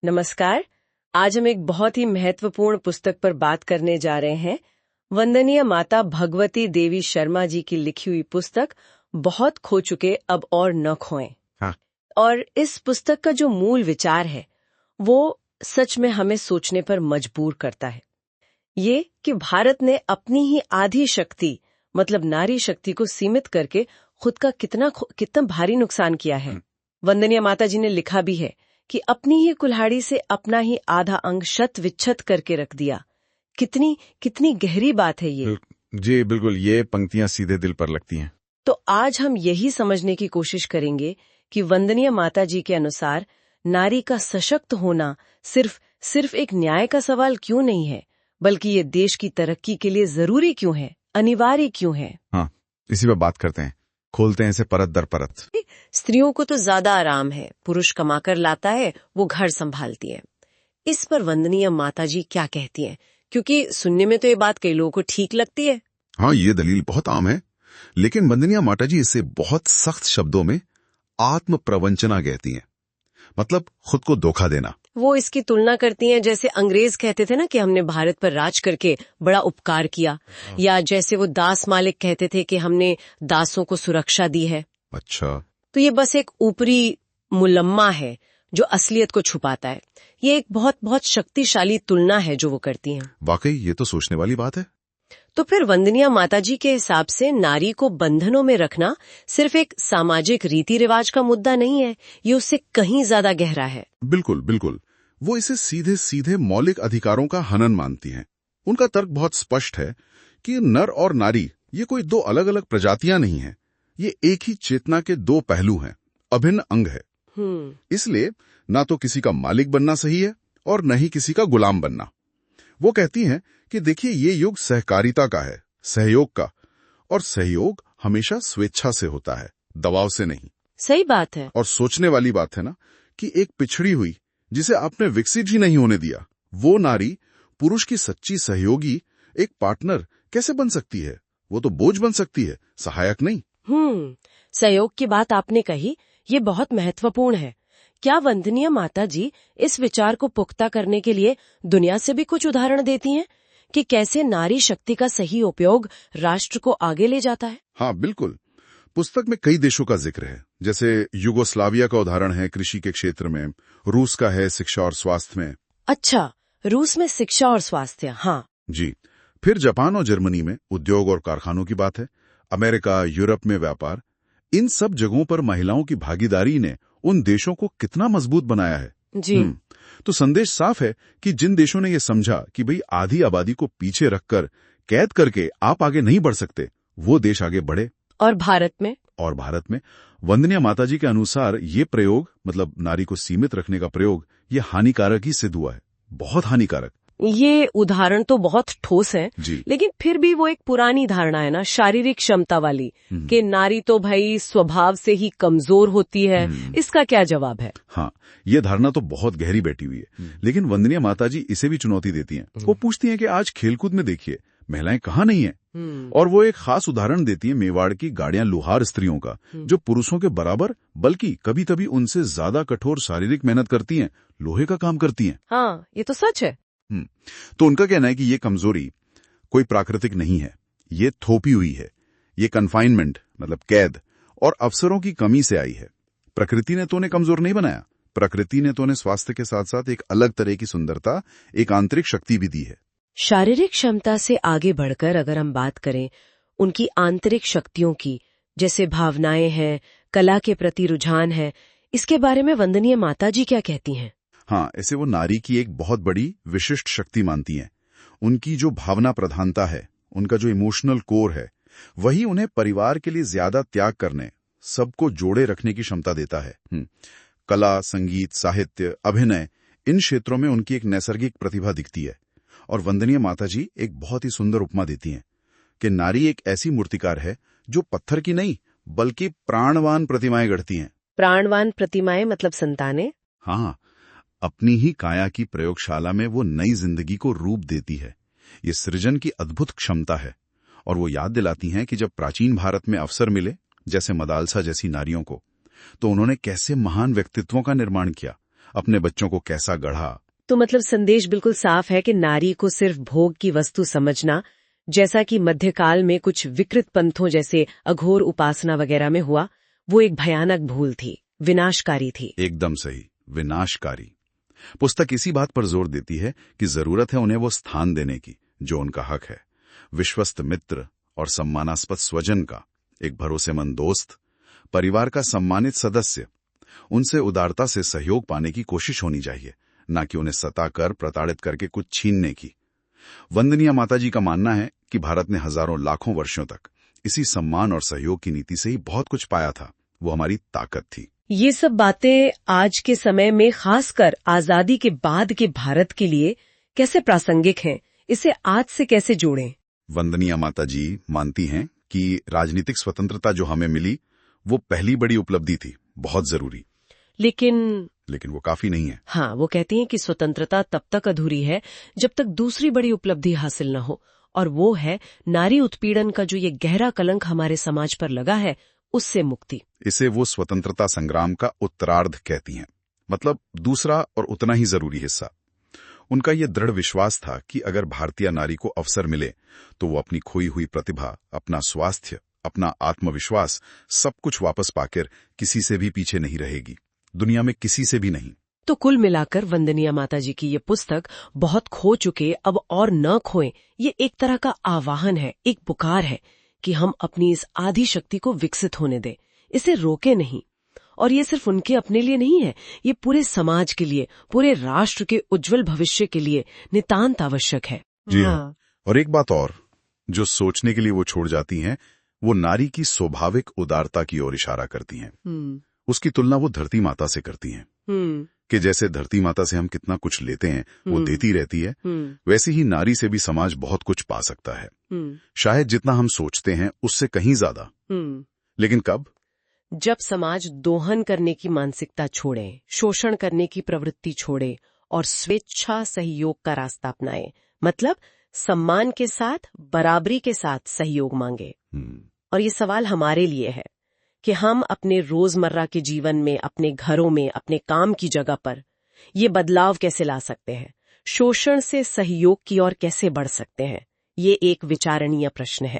नमस्कार। आज हम एक बहुत ही महत्वपूर्ण पुस्तक पर बात करने जा रहे हैं। वंदनीय माता भगवती देवी शर्मा जी की लिखी हुई पुस्तक बहुत खो चुके अब और न खोएं। हाँ। और इस पुस्तक का जो मूल विचार है वो सच में हमें सोचने पर मजबूर करता है। ये कि भारत ने अपनी ही आधी शक्ति मतलब नारी शक्ति को सीमित करके खुद का कितना भारी नुकसान किया है। वंदनीय माता जी ने लिखा भी है कि अपनी ही कुल्हाड़ी से अपना ही आधा अंग शत विच्छत करके रख दिया। कितनी कितनी गहरी बात है ये। जी बिल्कुल, ये पंक्तियां सीधे दिल पर लगती हैं। तो आज हम यही समझने की कोशिश करेंगे कि वंदनीय माता जी के अनुसार नारी का सशक्त होना सिर्फ एक न्याय का सवाल क्यों नहीं है, बल्कि ये देश की तरक्की के लिए जरूरी क्यों है, अनिवार्य क्यों है। हाँ, इसी पर बात करते हैं, खोलते हैं इसे परत दर परत। स्त्रियों को तो ज्यादा आराम है, पुरुष कमाकर लाता है, वो घर संभालती है। इस पर वंदनीय माता जी क्या कहती हैं? क्योंकि सुनने में तो ये बात कई लोगों को ठीक लगती है। हाँ, ये दलील बहुत आम है, लेकिन वंदनीय माता जी इसे बहुत सख्त शब्दों में आत्म प्रवंचना कहती हैं। मतलब खुद को धोखा देना। वो इसकी तुलना करती हैं जैसे अंग्रेज कहते थे ना कि हमने भारत पर राज करके बड़ा उपकार किया, या जैसे वो दास मालिक कहते थे कि हमने दासों को सुरक्षा दी है। अच्छा। तो ये बस एक ऊपरी मुलम्मा है जो असलियत को छुपाता है। ये एक बहुत बहुत शक्तिशाली तुलना है जो वो करती हैं। वाकई ये तो सोचने वाली बात है। तो फिर वंदनीय माताजी के हिसाब से नारी को बंधनों में रखना सिर्फ एक सामाजिक रीति रिवाज का मुद्दा नहीं है, ये उससे कहीं ज्यादा गहरा है। बिल्कुल बिल्कुल, वो इसे सीधे सीधे मौलिक अधिकारों का हनन मानती हैं। उनका तर्क बहुत स्पष्ट है कि नर और नारी ये कोई दो अलग अलग प्रजातियां नहीं हैं, ये एक ही चेतना के दो पहलू हैं, अभिन्न अंग है। इसलिए ना तो किसी का मालिक बनना सही है और न ही किसी का गुलाम बनना। वो कहती हैं कि देखिए, ये युग सहकारिता का है, सहयोग का, और सहयोग हमेशा स्वेच्छा से होता है, दबाव से नहीं। सही बात है। और सोचने वाली बात है ना कि एक पिछड़ी हुई जिसे आपने विकसित ही नहीं होने दिया, वो नारी पुरुष की सच्ची सहयोगी, एक पार्टनर कैसे बन सकती है? वो तो बोझ बन सकती है, सहायक नहीं। सहयोग की बात आपने कही, ये बहुत महत्वपूर्ण है। क्या वंदनीय माता जी इस विचार को पुख्ता करने के लिए दुनिया से भी कुछ उदाहरण देती हैं कि कैसे नारी शक्ति का सही उपयोग राष्ट्र को आगे ले जाता है? हाँ बिल्कुल, पुस्तक में कई देशों का जिक्र है। जैसे युगोस्लाविया का उदाहरण है कृषि के क्षेत्र में, रूस का है शिक्षा और स्वास्थ्य में। अच्छा, रूस में शिक्षा और स्वास्थ्य, हाँ जी। फिर जापान और जर्मनी में उद्योग और कारखानों की बात है, अमेरिका यूरोप में व्यापार। इन सब जगहों पर महिलाओं की भागीदारी ने उन देशों को कितना मजबूत बनाया है। जी। तो संदेश साफ है कि जिन देशों ने यह समझा कि भाई आधी आबादी को पीछे रखकर कैद करके आप आगे नहीं बढ़ सकते, वो देश आगे बढ़े। और भारत में वंदनीय माताजी के अनुसार ये प्रयोग, मतलब नारी को सीमित रखने का प्रयोग, ये हानिकारक ही सिद्ध हुआ है, बहुत हानिकारक। ये उदाहरण तो बहुत ठोस है, लेकिन फिर भी वो एक पुरानी धारणा है ना, शारीरिक क्षमता वाली, कि नारी तो भाई स्वभाव से ही कमजोर होती है। इसका क्या जवाब है? हाँ, ये धारणा तो बहुत गहरी बैठी हुई है, लेकिन वंदनीय माताजी इसे भी चुनौती देती हैं। वो पूछती हैं कि आज खेलकूद में देखिए महिलाएं कहाँ नहीं है। और वो एक खास उदाहरण देती है मेवाड़ की गाड़ियां लुहार स्त्रियों का, जो पुरुषों के बराबर बल्कि कभी कभी उनसे ज्यादा कठोर शारीरिक मेहनत करती हैं, लोहे का काम करती हैं। हाँ, ये तो सच है। तो उनका कहना है कि ये कमजोरी कोई प्राकृतिक नहीं है, ये थोपी हुई है, ये कन्फाइनमेंट मतलब कैद और अवसरों की कमी से आई है। प्रकृति ने तो उन्हें कमजोर नहीं बनाया, प्रकृति ने तो उन्हें स्वास्थ्य के साथ साथ एक अलग तरह की सुंदरता, एक आंतरिक शक्ति भी दी है। शारीरिक क्षमता से आगे बढ़कर अगर हम बात करें उनकी आंतरिक शक्तियों की, जैसे भावनाएं हैं, कला के प्रति रुझान है, इसके बारे में वंदनीय माता जी क्या कहती हैं? हाँ, ऐसे वो नारी की एक बहुत बड़ी विशिष्ट शक्ति मानती हैं। उनकी जो भावना प्रधानता है, उनका जो इमोशनल कोर है, वही उन्हें परिवार के लिए ज्यादा त्याग करने, सबको जोड़े रखने की क्षमता देता है। कला, संगीत, साहित्य, अभिनय, इन क्षेत्रों में उनकी एक नैसर्गिक प्रतिभा दिखती है। और वंदनीय माताजी एक बहुत ही सुंदर उपमा देती हैं कि नारी एक ऐसी मूर्तिकार है जो पत्थर की नहीं बल्कि प्राणवान प्रतिमाएं गढ़ती हैं। प्राणवान प्रतिमाएं मतलब संतानें? हाँ, अपनी ही काया की प्रयोगशाला में वो नई जिंदगी को रूप देती है। ये सृजन की अद्भुत क्षमता है। और वो याद दिलाती हैं कि जब प्राचीन भारत में अवसर मिले, जैसे मदालसा जैसी नारियों को, तो उन्होंने कैसे महान व्यक्तित्वों का निर्माण किया, अपने बच्चों को कैसा गढ़ा। तो मतलब संदेश बिल्कुल साफ है कि नारी को सिर्फ भोग की वस्तु समझना, जैसा कि मध्यकाल में कुछ विकृत पंथों जैसे अघोर उपासना वगैरह में हुआ, वो एक भयानक भूल थी, विनाशकारी थी। एकदम सही, विनाशकारी। पुस्तक इसी बात पर जोर देती है कि जरूरत है उन्हें वो स्थान देने की जो उनका हक है, विश्वस्त मित्र और सम्मानास्पद स्वजन का, एक भरोसेमंद दोस्त, परिवार का सम्मानित सदस्य। उनसे उदारता से सहयोग पाने की कोशिश होनी चाहिए, न कि उन्हें सताकर प्रताड़ित करके कुछ छीनने की। वंदनीय माताजी का मानना है कि भारत ने हजारों लाखों वर्षों तक इसी सम्मान और सहयोग की नीति से ही बहुत कुछ पाया था। वो हमारी ताकत थी। ये सब बातें आज के समय में, खासकर आजादी के बाद के भारत के लिए कैसे प्रासंगिक हैं? इसे आज से कैसे जोड़ें? वंदनीय माताजी मानती हैं कि राजनीतिक स्वतंत्रता जो हमें मिली वो पहली बड़ी उपलब्धि थी, बहुत जरूरी। लेकिन वो काफी नहीं है। हाँ, वो कहती हैं कि स्वतंत्रता तब तक अधूरी है जब तक दूसरी बड़ी उपलब्धि हासिल न हो, और वो है नारी उत्पीड़न का जो ये गहरा कलंक हमारे समाज पर लगा है, उससे मुक्ति। इसे वो स्वतंत्रता संग्राम का उत्तरार्ध कहती हैं, मतलब दूसरा और उतना ही जरूरी हिस्सा। उनका ये दृढ़ विश्वास था कि अगर भारतीय नारी को अवसर मिले तो वो अपनी खोई हुई प्रतिभा, अपना स्वास्थ्य, अपना आत्मविश्वास सब कुछ वापस पाकर किसी से भी पीछे नहीं रहेगी, दुनिया में किसी से भी नहीं। तो कुल मिलाकर वंदनीय माताजी की ये पुस्तक बहुत खो चुके अब और न खोएं, ये एक तरह का आह्वान है, एक पुकार है कि हम अपनी इस आदि शक्ति को विकसित होने दें, इसे रोके नहीं। और ये सिर्फ उनके अपने लिए नहीं है, ये पूरे समाज के लिए, पूरे राष्ट्र के उज्जवल भविष्य के लिए नितांत आवश्यक है। जी हाँ। और एक बात और जो सोचने के लिए वो छोड़ जाती हैं, वो नारी की स्वाभाविक उदारता की ओर इशारा करती हैं। उसकी तुलना वो धरती माता से करती हैं कि जैसे धरती माता से हम कितना कुछ लेते हैं, वो देती रहती है, वैसे ही नारी से भी समाज बहुत कुछ पा सकता है, शायद जितना हम सोचते हैं उससे कहीं ज्यादा। लेकिन कब? जब समाज दोहन करने की मानसिकता छोड़े, शोषण करने की प्रवृत्ति छोड़े और स्वेच्छा सहयोग का रास्ता अपनाए, मतलब सम्मान के साथ, बराबरी के साथ सहयोग मांगे। और ये सवाल हमारे लिए है कि हम अपने रोजमर्रा के जीवन में, अपने घरों में, अपने काम की जगह पर ये बदलाव कैसे ला सकते हैं, शोषण से सहयोग की ओर कैसे बढ़ सकते हैं। ये एक विचारणीय प्रश्न है।